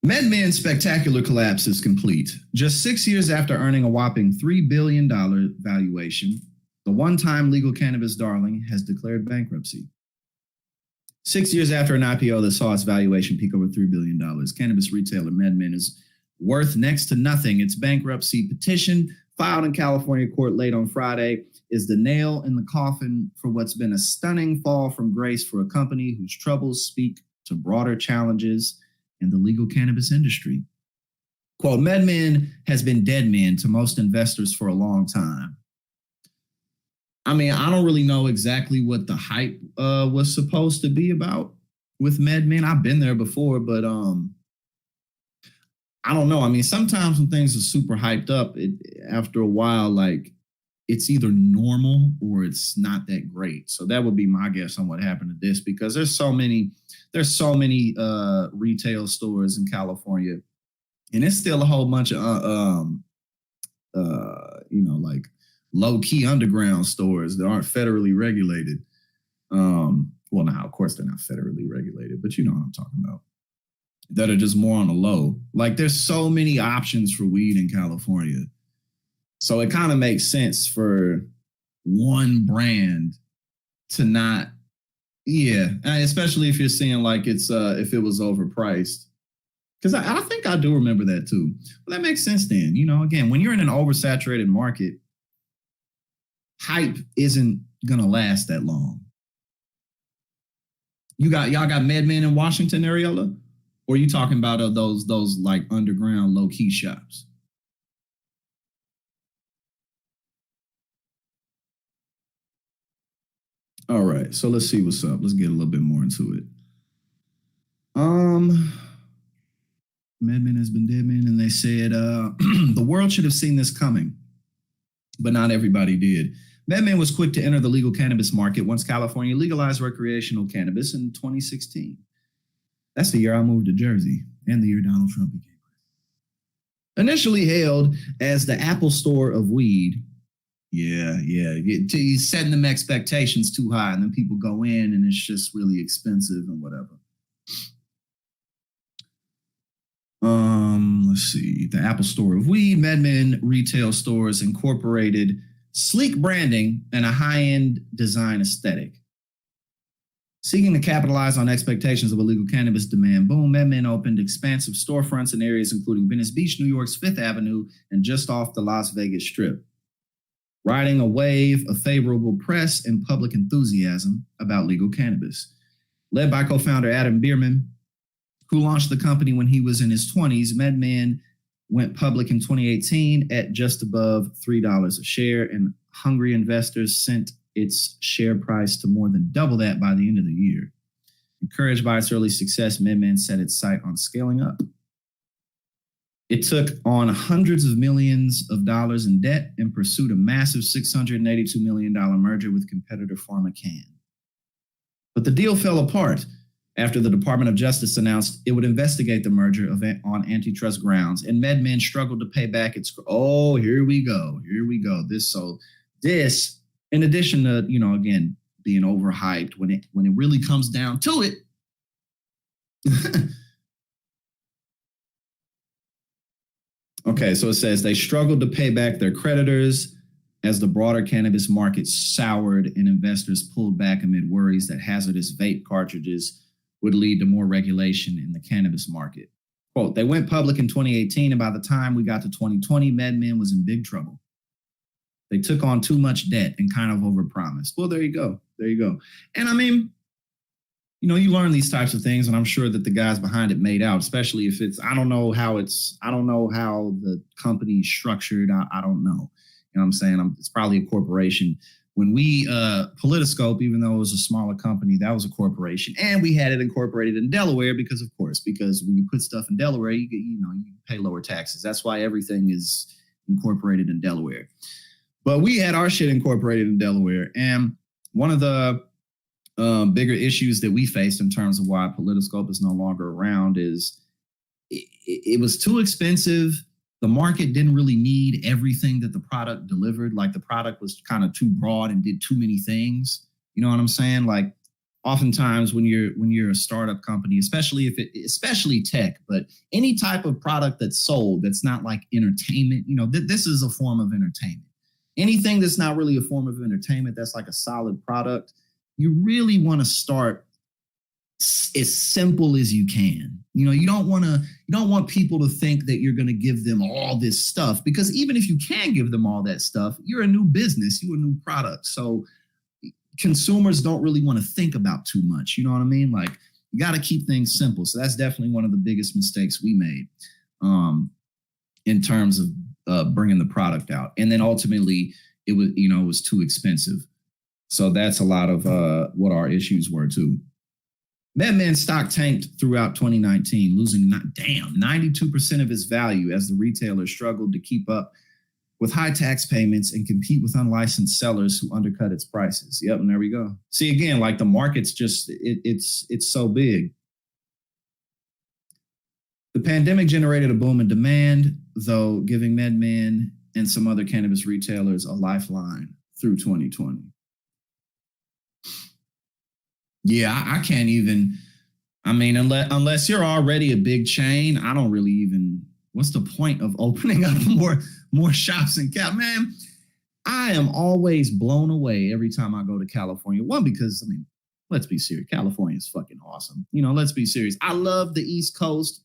MedMen's spectacular collapse is complete. Just 6 years after earning a whopping $3 billion valuation, the one-time legal cannabis darling has declared bankruptcy. 6 years after an IPO that saw its valuation peak over $3 billion, cannabis retailer MedMen is worth next to nothing. Its bankruptcy petition, filed in California court late on Friday, is the nail in the coffin for what's been a stunning fall from grace for a company whose troubles speak to broader challenges in the legal cannabis industry. Quote, MedMen has been dead men to most investors for a long time. I mean, I don't really know exactly what the hype was supposed to be about with MedMen. I've been there before, but I don't know. I mean, sometimes when things are super hyped up, after a while, like it's either normal or it's not that great. So that would be my guess on what happened to this, because there's so many retail stores in California, and it's still a whole bunch of like low-key underground stores that aren't federally regulated. Well, now, of course, they're not federally regulated, but you know what I'm talking about, that are just more on the low. Like, there's so many options for weed in California. So it kind of makes sense for one brand to not, especially if you're seeing like it's if it was overpriced. Because I think I do remember that too. Well, that makes sense then. You know, again, when you're in an oversaturated market, hype isn't gonna last that long. Y'all got MedMen in Washington, Ariella? Or are you talking about those like underground low-key shops? All right, so let's see what's up. Let's get a little bit more into it. MedMen has been dead men, and they said the world should have seen this coming, but not everybody did. MedMen was quick to enter the legal cannabis market once California legalized recreational cannabis in 2016. That's the year I moved to Jersey and the year Donald Trump became president. Initially hailed as the Apple Store of weed. He's setting them expectations too high, and then people go in and it's just really expensive and whatever. Let's see. The Apple Store of weed. MedMen retail stores incorporated sleek branding and a high-end design aesthetic. Seeking to capitalize on expectations of a legal cannabis demand boom, MedMen opened expansive storefronts in areas including Venice Beach, New York's Fifth Avenue, and just off the Las Vegas Strip, riding a wave of favorable press and public enthusiasm about legal cannabis. Led by co-founder Adam Bierman, who launched the company when he was in his 20s, MedMen went public in 2018 at just above $3 a share, and hungry investors sent its share price to more than double that by the end of the year. Encouraged by its early success, MedMen set its sight on scaling up. It took on hundreds of millions of dollars in debt and pursued a massive $682 million merger with competitor PharmaCann. But the deal fell apart after the Department of Justice announced it would investigate the merger on antitrust grounds, and MedMen struggled to pay back its. Oh, here we go. This, in addition to, again, being overhyped, when it really comes down to it, okay, so it says they struggled to pay back their creditors as the broader cannabis market soured and investors pulled back amid worries that hazardous vape cartridges would lead to more regulation in the cannabis market. Quote, they went public in 2018, and by the time we got to 2020, MedMen was in big trouble. They took on too much debt and kind of overpromised. Well, there you go. And I mean, you learn these types of things, and I'm sure that the guys behind it made out, especially if I don't know how the company's structured. I don't know. You know what I'm saying? It's probably a corporation. When we, Politiscope, even though it was a smaller company, that was a corporation. And we had it incorporated in Delaware because when you put stuff in Delaware, you pay lower taxes. That's why everything is incorporated in Delaware. But we had our shit incorporated in Delaware. And one of the bigger issues that we faced in terms of why Politiscope is no longer around is it was too expensive. The market didn't really need everything that the product delivered. Like, the product was kind of too broad and did too many things. You know what I'm saying? Like, oftentimes when you're a startup company, especially tech, but any type of product that's sold that's not like entertainment, this is a form of entertainment. Anything that's not really a form of entertainment, that's like a solid product, you really want to start as simple as you can. You don't want people to think that you're going to give them all this stuff, because even if you can give them all that stuff, you're a new business, you're a new product. So consumers don't really want to think about too much. You know what I mean? Like, you got to keep things simple. So that's definitely one of the biggest mistakes we made in terms of bringing the product out. And then ultimately it was too expensive. So that's a lot of what our issues were too. MedMen stock tanked throughout 2019, losing 92% of its value as the retailer struggled to keep up with high tax payments and compete with unlicensed sellers who undercut its prices. Yep, and there we go. See, again, like the market's just, it's so big. The pandemic generated a boom in demand, though, giving MedMen and some other cannabis retailers a lifeline through 2020. Yeah, I can't even, unless you're already a big chain, I don't really even, what's the point of opening up more shops in Cal? Man, I am always blown away every time I go to California. One, because, let's be serious. California is fucking awesome. Let's be serious. I love the East Coast.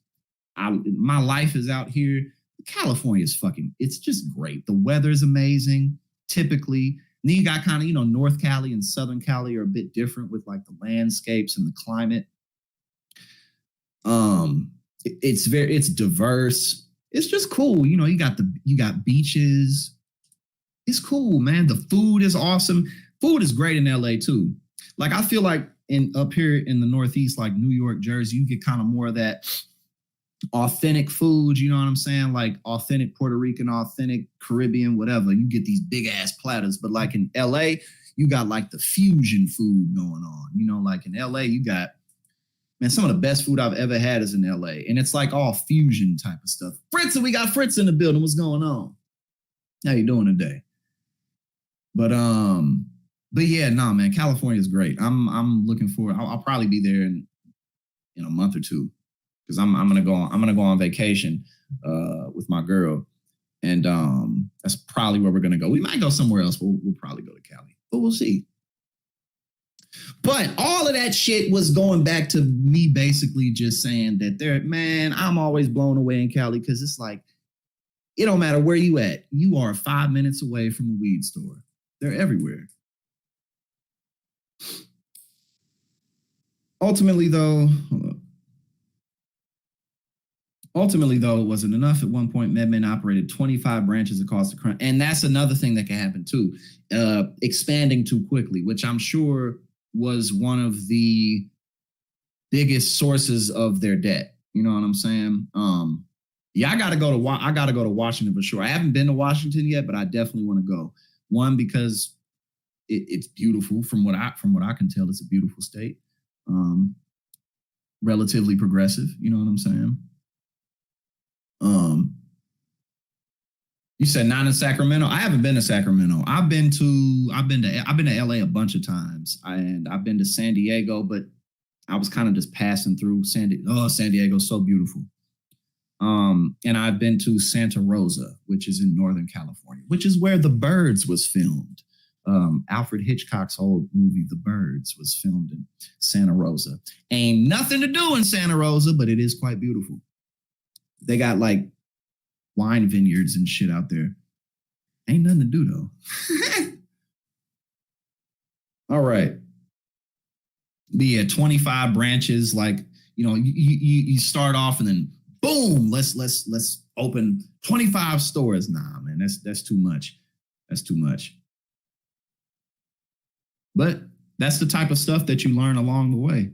My life is out here. California is it's just great. The weather's amazing, typically. And then you got kind of, North Cali and Southern Cali are a bit different with like the landscapes and the climate. It's diverse. It's just cool. You got beaches. It's cool, man. The food is awesome. Food is great in LA too. Like, I feel like up here in the Northeast, like New York, Jersey, you get kind of more of that authentic food, you know what I'm saying? Like authentic Puerto Rican, authentic Caribbean, whatever. You get these big ass platters, but like in LA, you got like the fusion food going on. Like in LA, you got, man, some of the best food I've ever had is in LA. And it's like all fusion type of stuff. Fritz, we got Fritz in the building. What's going on? How you doing today? But yeah, man, California is great. I'm looking forward. I'll probably be there in a month or two, because I'm gonna go on vacation with my girl, and that's probably where we're gonna go. We might go somewhere else. We'll probably go to Cali, but we'll see. But all of that shit was going back to me basically just saying that I'm always blown away in Cali, because it's like, it don't matter where you at. You are 5 minutes away from a weed store. They're everywhere. Ultimately, though, it wasn't enough. At one point, MedMen operated 25 branches across the country. And that's another thing that can happen too. Expanding too quickly, which I'm sure was one of the biggest sources of their debt. You know what I'm saying? Yeah, I gotta go to Washington for sure. I haven't been to Washington yet, but I definitely want to go. One, because it's beautiful. From what I can tell, it's a beautiful state. Relatively progressive. You know what I'm saying? You said not in Sacramento. I haven't been to Sacramento. I've been to LA a bunch of times, and I've been to San Diego, but I was kind of just passing through San Diego's so beautiful. And I've been to Santa Rosa, which is in Northern California, which is where The Birds was filmed. Alfred Hitchcock's old movie, The Birds, was filmed in Santa Rosa. Ain't nothing to do in Santa Rosa, but it is quite beautiful. They got like wine vineyards and shit out there. Ain't nothing to do though. All right. But yeah, 25 branches. Like, you start off and then boom, let's open 25 stores. Nah, man, that's too much. That's too much. But that's the type of stuff that you learn along the way.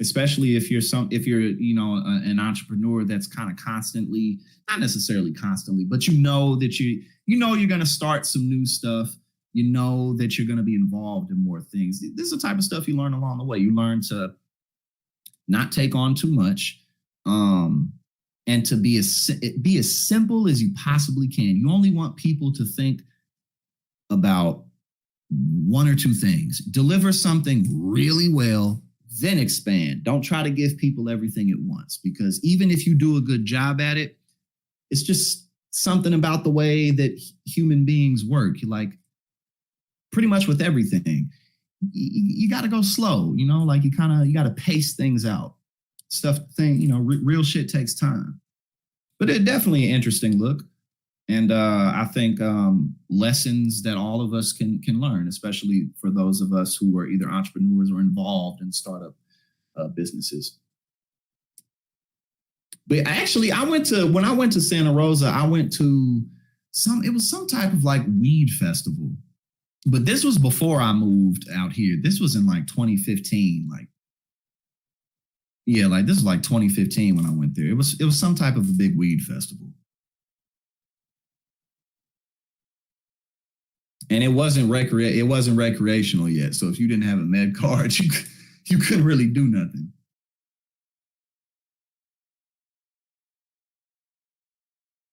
Especially if you're an entrepreneur that's kind of constantly, not necessarily constantly, but that you're going to start some new stuff. You know that you're going to be involved in more things. This is the type of stuff you learn along the way. You learn to not take on too much, and to be as simple as you possibly can. You only want people to think about one or two things. Deliver something really well, then expand. Don't try to give people everything at once, because even if you do a good job at it, it's just something about the way that human beings work. Like pretty much with everything, you got to go slow, like you got to pace things out. Real shit takes time. But it's definitely an interesting look. And I think lessons that all of us can learn, especially for those of us who are either entrepreneurs or involved in startup businesses. But actually, when I went to Santa Rosa, I went to it was some type of like weed festival. But this was before I moved out here. This was in like 2015. This is like 2015 when I went there. It was some type of a big weed festival. And it wasn't recreational yet. So if you didn't have a med card, you couldn't really do nothing.